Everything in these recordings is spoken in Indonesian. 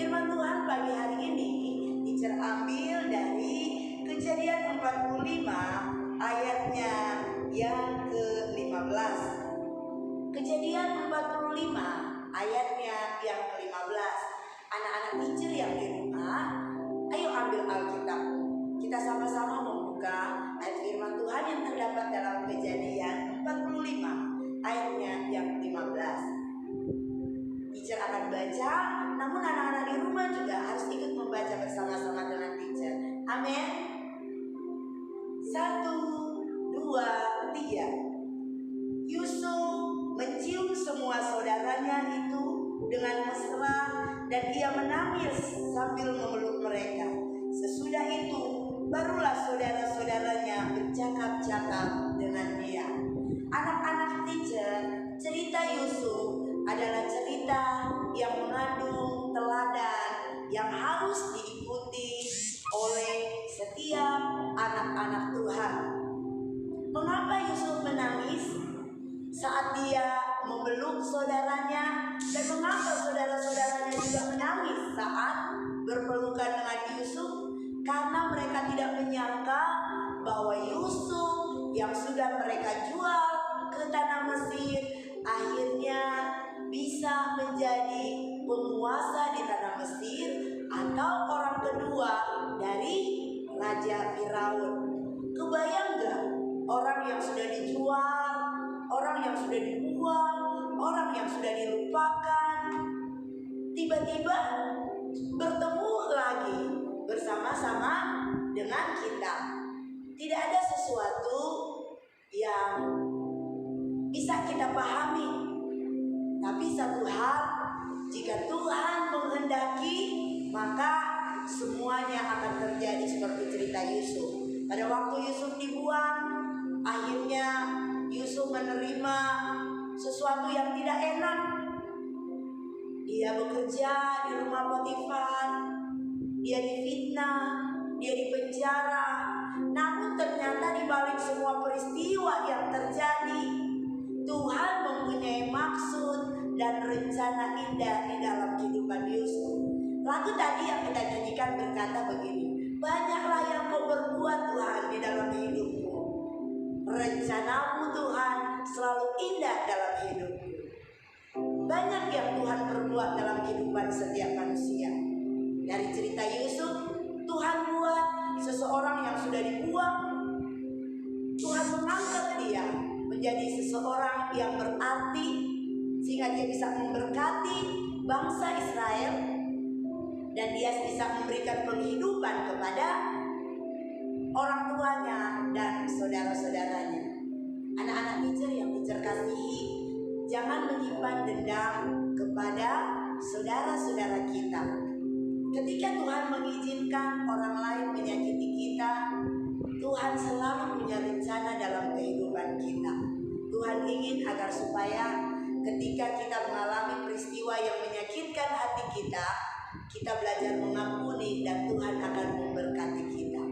Firman Tuhan pagi hari ini teacher ambil dari Kejadian 45 ayatnya yang ke-15. Kejadian 45 ayatnya yang ke-15. Anak-anak teacher yang di rumah, ayo ambil Alkitab. Kita sama-sama membuka ayat firman Tuhan yang terdapat dalam Kejadian 45 ayatnya yang ke-15. Teacher akan baca, namun anak-anak di rumah juga harus ikut membaca bersama-sama dengan teacher. Amin. 1, 2, 3. Yusuf mencium semua saudaranya itu dengan mesra dan ia menangis sambil memeluk mereka. Sesudah itu barulah saudara-saudaranya bercakap-cakap dengan dia. Anak-anak teacher, cerita Yusuf adalah cerita yang mengandung teladan yang harus diikuti oleh setiap anak-anak Tuhan. Mengapa Yusuf menangis saat dia memeluk saudaranya, dan mengapa saudara-saudaranya juga menangis saat berpelukan dengan Yusuf? Karena mereka tidak menyangka bahwa Yusuf yang sudah mereka jual ke tanah Mesir akhirnya bisa menjadi penguasa di tanah Mesir atau orang kedua dari Raja Firaun. Kebayang gak orang yang sudah dijual, orang yang sudah dibuang, orang yang sudah dilupakan, tiba-tiba bertemu lagi bersama-sama dengan kita. Tidak ada sesuatu yang bisa kita pahami, tapi satu hal, jika Tuhan menghendaki, maka semuanya akan terjadi seperti cerita Yusuf. Pada waktu Yusuf dibuang, akhirnya Yusuf menerima sesuatu yang tidak enak. Dia bekerja di rumah Potifar, dia difitnah, dia dipenjara. Namun ternyata di balik semua peristiwa yang terjadi, Tuhan mempunyai maksud dan rencana indah di dalam kehidupan Yusuf. Lagu tadi yang kita nyanyikan berkata begini, banyaklah yang kau berbuat Tuhan di dalam hidupku. Rencanamu Tuhan selalu indah dalam hidupku. Banyak yang Tuhan perbuat dalam kehidupan setiap manusia. Dari cerita Yusuf, Tuhan buat seseorang yang sudah dibuang, Tuhan mengangkat dia menjadi seseorang yang berarti, sehingga dia bisa memberkati bangsa Israel, dan dia bisa memberikan penghidupan kepada orang tuanya dan saudara-saudaranya. Anak-anak teacher yang teacher kasihi, jangan menyimpan dendam kepada saudara-saudara kita. Ketika Tuhan mengizinkan orang lain menyakiti kita, Tuhan selalu punya rencana dalam kehidupan kita. Tuhan ingin agar supaya ketika kita mengalami peristiwa yang menyakitkan hati kita, kita belajar mengampuni dan Tuhan akan memberkati kita.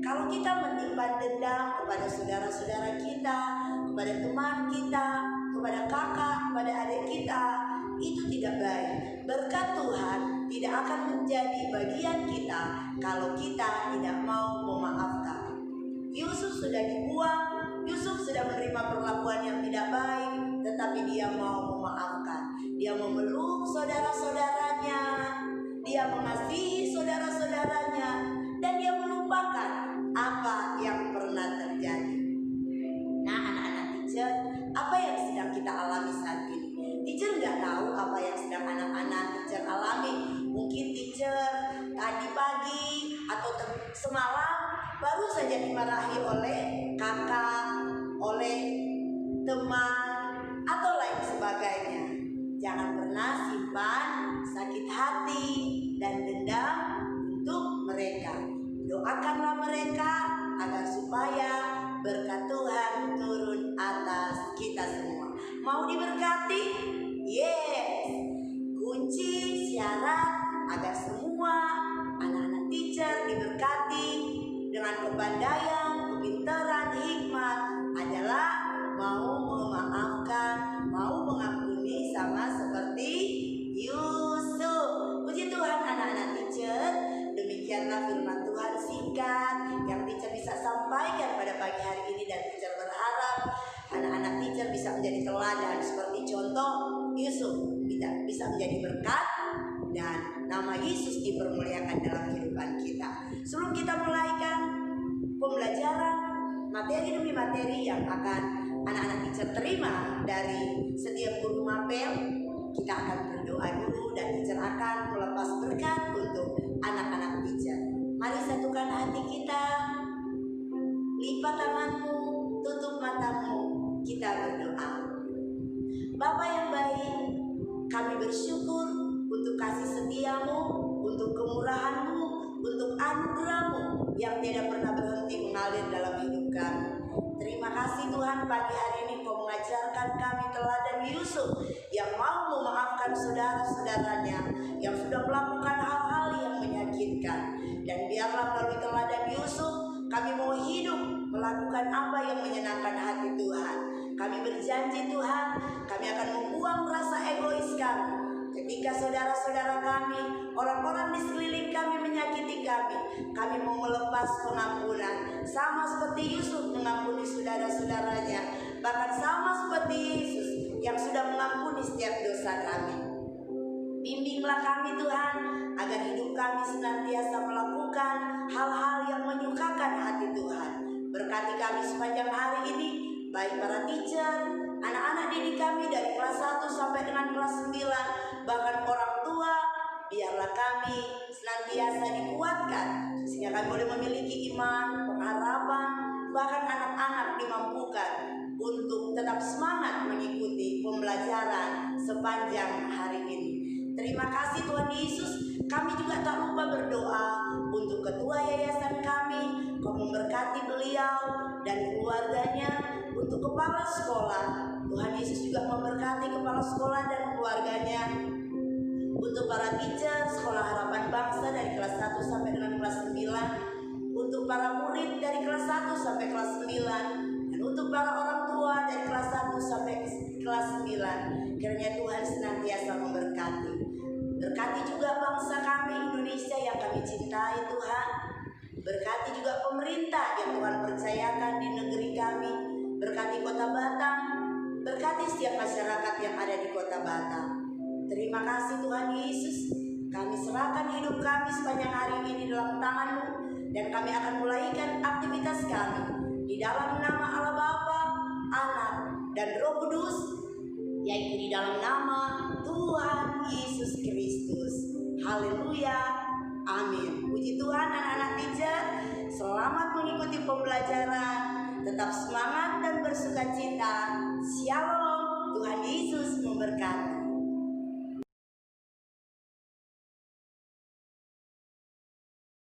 Kalau kita menyimpan dendam kepada saudara-saudara kita, kepada teman kita, kepada kakak, kepada adik kita, itu tidak baik. Berkat Tuhan tidak akan menjadi bagian kita kalau kita tidak mau memaafkan. Yusuf sudah dibuang, Yusuf sudah menerima perlakuan yang tidak baik, tetapi dia mau memaafkan. Dia memeluk saudara-saudaranya, dia mengasihi saudara-saudaranya, dan dia melupakan apa yang pernah terjadi. Nah, anak-anak teacher, apa yang sedang kita alami saat ini? Teacher nggak tahu apa yang sedang anak-anak teacher alami. Mungkin teacher tadi pagi atau semalam baru saja dimarahi oleh kakak, oleh teman, atau lain sebagainya. Jangan pernah simpan sakit hati dan dendam untuk mereka. Doakanlah mereka agar supaya berkat Tuhan turun atas kita semua. Mau diberkati? Yes. Kunci syarat agar semua anak-anak teacher diberkati dengan kepandaian, kepintaran, hikmat adalah mau memaafkan, mau mengampuni sama seperti Yusuf. Puji Tuhan pagi hari ini, dan teacher berharap anak-anak teacher bisa menjadi teladan seperti contoh Yusuf, bisa menjadi berkat dan nama Yesus dipermuliakan dalam kehidupan kita. Sebelum kita mulaikan pembelajaran materi demi materi yang akan anak-anak teacher terima dari setiap guru mapel, kita akan berdoa dulu dan teacher akan melepas berkat untuk anak-anak teacher. Mari satukan hati kita, lipat tanganmu, tutup matamu, kita berdoa. Bapa yang baik, kami bersyukur untuk kasih setiamu, untuk kemurahanmu, untuk anugerahmu yang tidak pernah berhenti mengalir dalam hidup kami. Terima kasih Tuhan, pagi hari ini Kau mengajarkan kami teladan Yusuf yang mau memaafkan saudara-saudaranya yang sudah melakukan hal-hal yang menyakitkan. Dan biarlah melalui teladan Yusuf kami mau hidup melakukan apa yang menyenangkan hati Tuhan. Kami berjanji Tuhan, kami akan membuang rasa egois kami. Ketika saudara-saudara kami, orang-orang di sekeliling kami menyakiti kami mau melepas pengampunan. Sama seperti Yusuf mengampuni saudara-saudaranya, bahkan sama seperti Yesus yang sudah mengampuni setiap dosa kami. Bimbinglah kami Tuhan, agar hidup kami senantiasa melakukan hal-hal yang menyukakan hati Tuhan. Berkati kami sepanjang hari ini, baik para teacher, anak-anak didik kami dari kelas 1 sampai dengan kelas 9, bahkan orang tua, biarlah kami senantiasa dikuatkan sehingga kami boleh memiliki iman, pengharapan, bahkan anak-anak dimampukan untuk tetap semangat mengikuti pembelajaran sepanjang hari ini. Terima kasih Tuhan Yesus. Kami juga tak lupa berdoa untuk ketua yayasan kami, Kau memberkati beliau dan keluarganya, untuk kepala sekolah, Tuhan Yesus juga memberkati kepala sekolah dan keluarganya, untuk para teacher Sekolah Harapan Bangsa dari kelas 1 sampai dengan kelas 9, untuk para murid dari kelas 1 sampai kelas 9, dan untuk para orang tua dari kelas 1 sampai kelas 9. Kiranya Tuhan senantiasa memberkati. Berkati juga bangsa kami Indonesia yang kami cintai Tuhan. Berkati juga pemerintah yang Tuhan percayakan di negeri kami. Berkati Kota Batam, berkati setiap masyarakat yang ada di Kota Batam. Terima kasih Tuhan Yesus. Kami serahkan hidup kami sepanjang hari ini dalam tangan-Mu, dan kami akan mulaikan aktivitas kami di dalam nama Allah Bapa, Anak, dan Roh Kudus, yaitu di dalam nama Tuhan Yesus Kristus. Haleluya, amin. Puji Tuhan anak-anak teacher, selamat mengikuti pembelajaran. Tetap semangat dan bersukacita. Shalom, Tuhan Yesus memberkati.